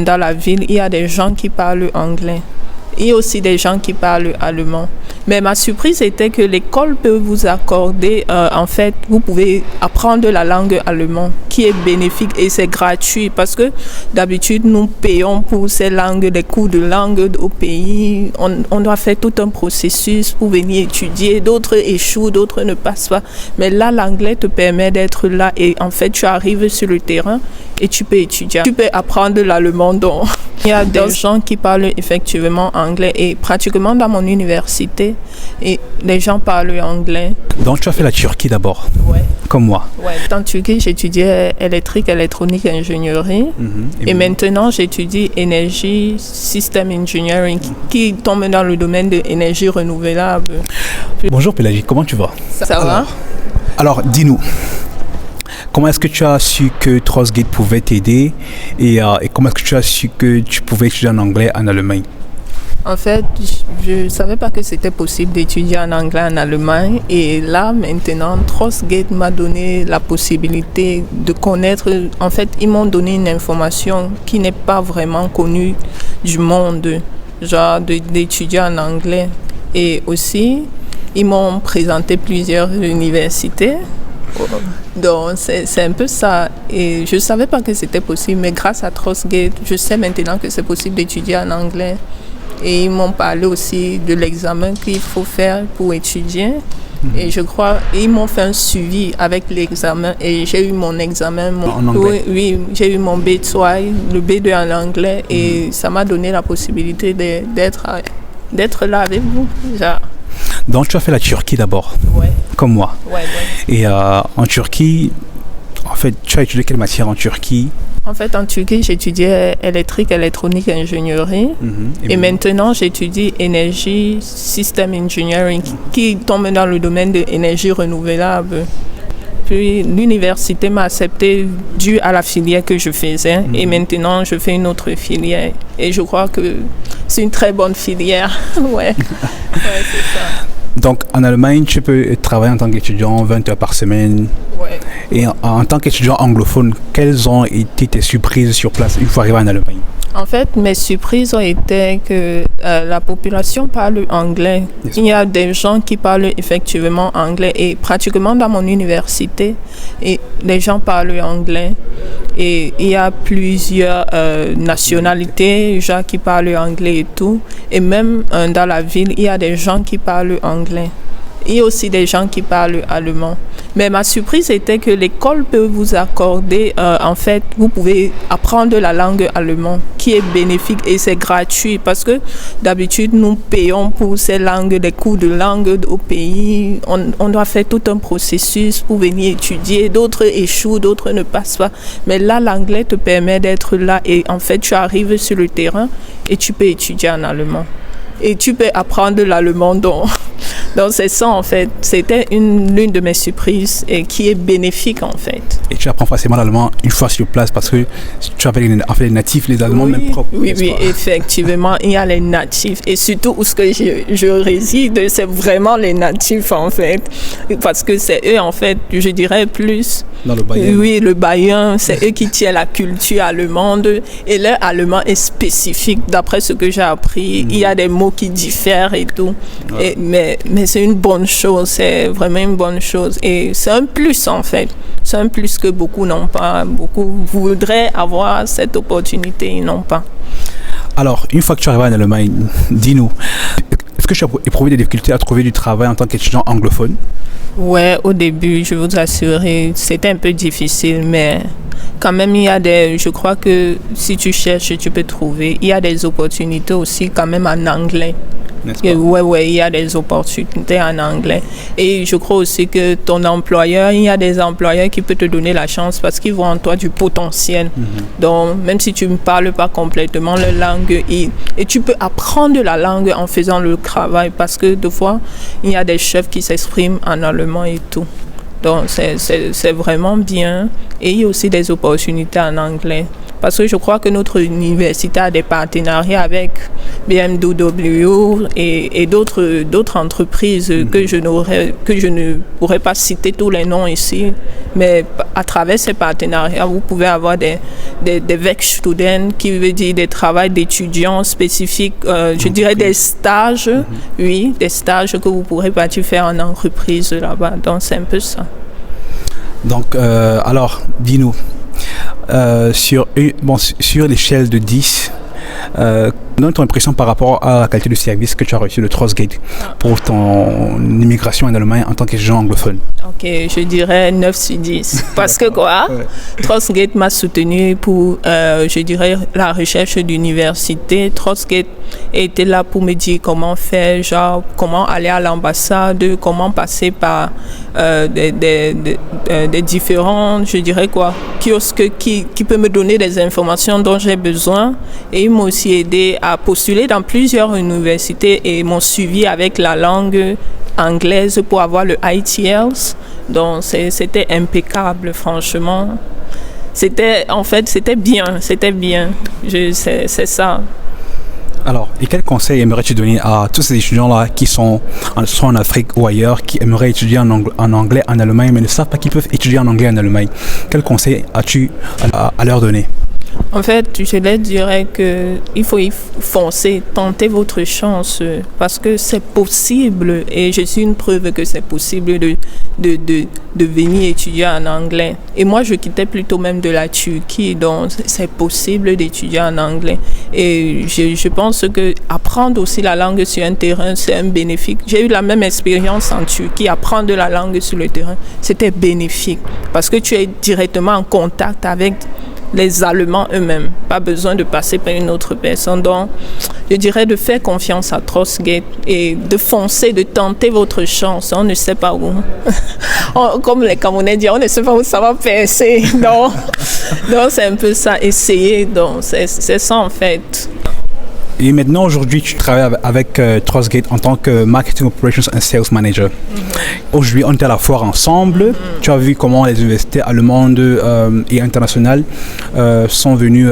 dans la ville, il y a des gens qui parlent anglais. Il y a aussi des gens qui parlent allemand. Mais ma surprise était que l'école peut vous accorder, en fait, vous pouvez apprendre la langue allemande, qui est bénéfique et c'est gratuit parce que d'habitude, nous payons pour ces langues, des cours de langue au pays. On doit faire tout un processus pour venir étudier. D'autres échouent, d'autres ne passent pas. Mais là, l'anglais te permet d'être là et en fait, tu arrives sur le terrain et tu peux étudier. Tu peux apprendre l'allemand. Donc, il y a des gens qui parlent effectivement anglais et pratiquement dans mon université, et les gens parlent anglais. Donc tu as fait la Turquie d'abord, Ouais. comme moi. Ouais. En Turquie, j'étudiais électrique, électronique, ingénierie. Et maintenant, j'étudie énergie, system engineering, qui tombe dans le domaine de l'énergie renouvelable. Bonjour Pélagie, comment tu vas? Ça va? Alors dis-nous, comment est-ce que tu as su que Trustgate pouvait t'aider et comment est-ce que tu as su que tu pouvais étudier en anglais en Allemagne? En fait, je ne savais pas que c'était possible d'étudier en anglais en Allemagne. Et là, maintenant, Trustgate m'a donné la possibilité de connaître. En fait, ils m'ont donné une information qui n'est pas vraiment connue du monde, genre d'étudier en anglais. Et aussi, ils m'ont présenté plusieurs universités. Donc, c'est un peu ça. Et je ne savais pas que c'était possible, mais grâce à Trustgate, je sais maintenant que c'est possible d'étudier en anglais. Et ils m'ont parlé aussi de l'examen qu'il faut faire pour étudier. Et je crois ils m'ont fait un suivi avec l'examen. Et j'ai eu mon examen. En anglais? Oui, j'ai eu mon B2, le B2 en anglais. Et ça m'a donné la possibilité d'être là avec vous. Genre. Donc tu as fait la Turquie d'abord, Ouais. comme moi. Ouais. Et en Turquie, en fait, tu as étudié quelle matière en Turquie? En fait, en Turquie, j'étudiais électrique, électronique, ingénierie. Et maintenant, j'étudie énergie, system engineering, qui tombe dans le domaine de l'énergie renouvelable. Puis, l'université m'a accepté dû à la filière que je faisais. Et maintenant, je fais une autre filière. Et je crois que c'est une très bonne filière. Ouais, c'est ça. Donc en Allemagne, tu peux travailler en tant qu'étudiant 20 heures par semaine. Ouais. Et en tant qu'étudiant anglophone, quelles ont été tes surprises sur place une fois arrivé en Allemagne? En fait, mes surprises ont été que la population parle anglais. Il y a des gens qui parlent effectivement anglais et pratiquement dans mon université, et les gens parlent anglais. Et il y a plusieurs nationalités, gens qui parlent anglais et tout. Et même dans la ville, il y a des gens qui parlent anglais. Il y a aussi des gens qui parlent allemand. Mais ma surprise était que l'école peut vous accorder, en fait, vous pouvez apprendre la langue allemande, qui est bénéfique et c'est gratuit parce que d'habitude, nous payons pour ces langues, des cours de langue au pays. On doit faire tout un processus pour venir étudier. D'autres échouent, d'autres ne passent pas. Mais là, l'anglais te permet d'être là et en fait, tu arrives sur le terrain et tu peux étudier en allemand. Et tu peux apprendre l'allemand. Donc c'est ça, en fait. C'était l'une de mes surprises et qui est bénéfique, en fait. Et tu apprends facilement l'allemand une fois sur place parce que tu as les natifs, les Allemands même propres. Oui, effectivement, il y a les natifs. Et surtout où ce que je réside, c'est vraiment les natifs, en fait. Parce que c'est eux, en fait, je dirais plus... Dans le Bayern. Oui, le Bayern, c'est eux qui tiennent la culture allemande. Et leur allemand est spécifique, d'après ce que j'ai appris. Il y a des mots qui diffèrent et tout. Ouais. Mais c'est une bonne chose, c'est vraiment une bonne chose. Et c'est un plus, en fait. C'est un plus que beaucoup n'ont pas. Beaucoup voudraient avoir cette opportunité, ils n'ont pas. Alors, une fois que tu arrives en Allemagne, dis-nous, est-ce que tu as éprouvé des difficultés à trouver du travail en tant qu'étudiant anglophone? Ouais, au début, je vous assure, c'était un peu difficile, mais quand même, je crois que si tu cherches, tu peux trouver. Il y a des opportunités aussi quand même en anglais. Ouais, il y a des opportunités en anglais. Et je crois aussi que ton employeur, il y a des employeurs qui peuvent te donner la chance parce qu'ils voient en toi du potentiel. Donc, même si tu ne parles pas complètement la langue, et tu peux apprendre la langue en faisant le travail parce que des fois, il y a des chefs qui s'expriment en allemand et tout. Donc, c'est vraiment bien. et il y a aussi des opportunités en anglais. Parce que je crois que notre université a des partenariats avec BMW et d'autres entreprises que je ne pourrais pas citer tous les noms ici. Mais à travers ces partenariats, vous pouvez avoir des Werkstudenten, qui veut dire des travaux d'étudiants spécifiques, je dirais des stages, oui, des stages que vous pourrez partir faire en entreprise là-bas. Donc c'est un peu ça. Donc, alors, dis-nous, sur l'échelle de 10, donne ton impression par rapport à la qualité de service que tu as reçu de Trustgate pour ton immigration en Allemagne en tant qu'étudiant anglophone. Ok, je dirais 9 sur 10. Parce que quoi, Trustgate m'a soutenu pour, je dirais, la recherche d'université. Trustgate était là pour me dire comment faire, genre, comment aller à l'ambassade, comment passer par des différents, je dirais quoi, kiosques qui peut me donner des informations dont j'ai besoin. Et ils m'ont aussi aidé à postuler dans plusieurs universités et m'ont suivi avec la langue anglaise pour avoir le ITLs. Donc c'était impeccable, franchement. C'était bien. C'est ça. Alors, et quels conseils aimerais-tu donner à tous ces étudiants-là qui sont soit en Afrique ou ailleurs, qui aimeraient étudier en anglais en Allemagne, mais ne savent pas qu'ils peuvent étudier en anglais en Allemagne? Quels conseils as-tu à leur donner? En fait, je leur dirais qu'il faut y foncer, tenter votre chance, parce que c'est possible, et je suis une preuve que c'est possible de venir étudier en anglais. Et moi, je quittais plutôt même de la Turquie, donc c'est possible d'étudier en anglais. Et je pense que apprendre aussi la langue sur un terrain, c'est un bénéfice. J'ai eu la même expérience en Turquie, apprendre la langue sur le terrain, c'était bénéfique, parce que tu es directement en contact avec les Allemands eux-mêmes. Pas besoin de passer par une autre personne. Donc, je dirais de faire confiance à Trustgate et de foncer, de tenter votre chance. On ne sait pas où. Comme les Camerounais disent, on ne sait pas où ça va passer. Donc c'est un peu ça, essayer. Donc, c'est ça en fait. Et maintenant, aujourd'hui, tu travailles avec Trustgate en tant que Marketing Operations and Sales Manager. Aujourd'hui, on était à la foire ensemble. Tu as vu comment les universités allemandes et internationales sont venues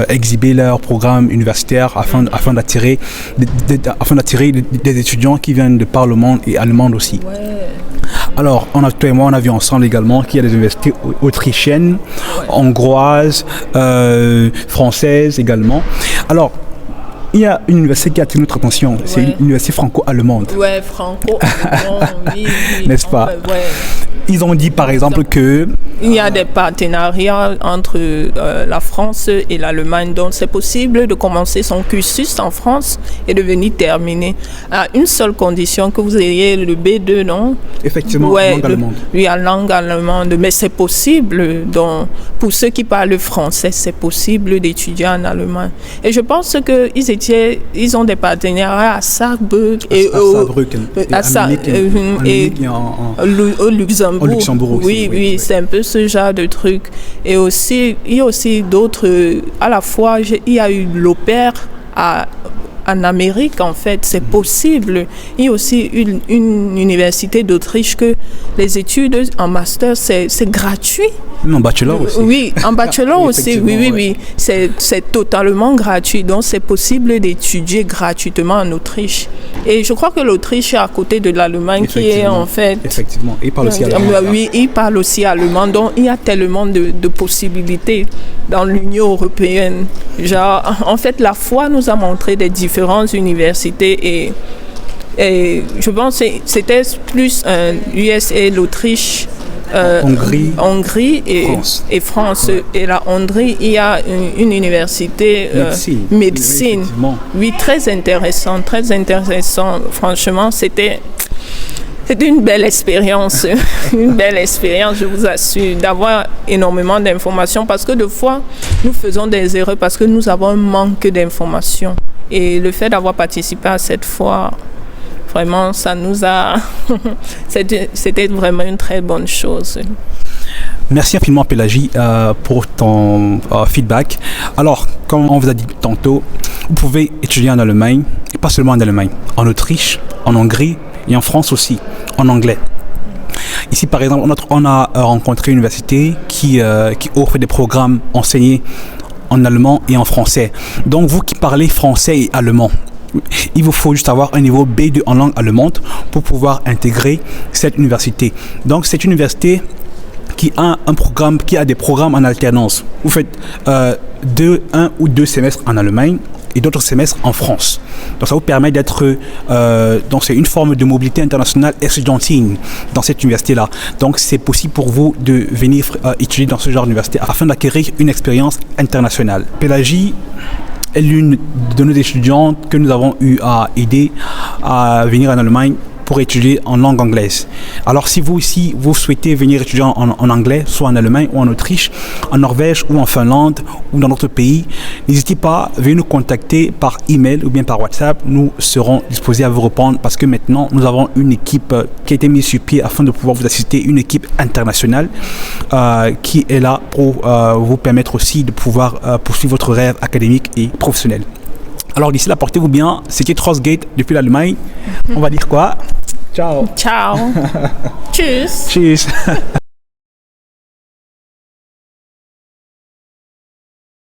exhiber leurs programmes universitaires afin d'attirer des étudiants qui viennent de par le monde et allemandes aussi. Ouais. Alors, toi et moi, on a vu ensemble également qu'il y a des universités autrichiennes, hongroises, françaises également. Alors, il y a une université qui a attiré notre attention, c'est l'université franco-allemande. Oui, franco-allemande, oui. N'est-ce pas? Ils ont dit par exemple que... Il y a des partenariats entre la France et l'Allemagne, donc c'est possible de commencer son cursus en France et de venir terminer à une seule condition, que vous ayez le B2, non? Effectivement, en langue allemande. Oui, en langue allemande, mais c'est possible. Donc, pour ceux qui parlent français, c'est possible d'étudier en allemand. Et je pense qu'ils ont des partenariats à Saarbrück et au Luxembourg. Au Luxembourg aussi. Oui, c'est un peu ce genre de truc. Et aussi, il y a aussi d'autres. À la fois, il y a eu l'opère en Amérique, en fait, c'est possible. Il y a aussi une université d'Autriche que les études en master, c'est gratuit. En bachelor aussi. Oui, en bachelor aussi, oui. C'est totalement gratuit. Donc, c'est possible d'étudier gratuitement en Autriche. Et je crois que l'Autriche est à côté de l'Allemagne qui est en fait... Effectivement, il parle aussi allemand. Oui, il parle aussi allemand. Donc, il y a tellement de possibilités dans l'Union européenne. Genre, en fait, la foi nous a montré des différentes universités et je pense que c'était plus USA, l'Autriche, Hongrie et France. Ouais. Et la Hongrie, il y a une université médecine. Oui, très intéressant. Franchement, c'était une belle expérience. Une belle expérience, je vous assure, d'avoir énormément d'informations parce que des fois, nous faisons des erreurs parce que nous avons un manque d'informations. Et le fait d'avoir participé à cette foire, vraiment, ça nous a... C'était vraiment une très bonne chose. Merci infiniment, Pélagie, pour ton feedback. Alors, comme on vous a dit tantôt, vous pouvez étudier en Allemagne, et pas seulement en Allemagne, en Autriche, en Hongrie et en France aussi, en anglais. Ici, par exemple, on a rencontré une université qui offre des programmes enseignés en allemand et en français. Donc, vous qui parlez français et allemand, il vous faut juste avoir un niveau B2 en langue allemande pour pouvoir intégrer cette université. Donc, c'est une université qui a des programmes en alternance. Vous faites un ou deux semestres en Allemagne et d'autres semestres en France. Donc ça vous permet d'être... donc c'est une forme de mobilité internationale estudiantine dans cette université-là. Donc c'est possible pour vous de venir étudier dans ce genre d'université afin d'acquérir une expérience internationale. Pélagie est l'une de nos étudiantes que nous avons eu à aider à venir en Allemagne pour étudier en langue anglaise. Alors si vous aussi, vous souhaitez venir étudier en anglais, soit en Allemagne ou en Autriche, en Norvège ou en Finlande ou dans d'autres pays, n'hésitez pas, veuillez nous contacter par email ou bien par WhatsApp. Nous serons disposés à vous répondre parce que maintenant, nous avons une équipe qui a été mise sur pied afin de pouvoir vous assister, une équipe internationale qui est là pour vous permettre aussi de pouvoir poursuivre votre rêve académique et professionnel. Alors d'ici là, portez-vous bien. C'était Trustgate depuis l'Allemagne. On va dire quoi? Ciao. Ciao. Tschüss. Tschüss.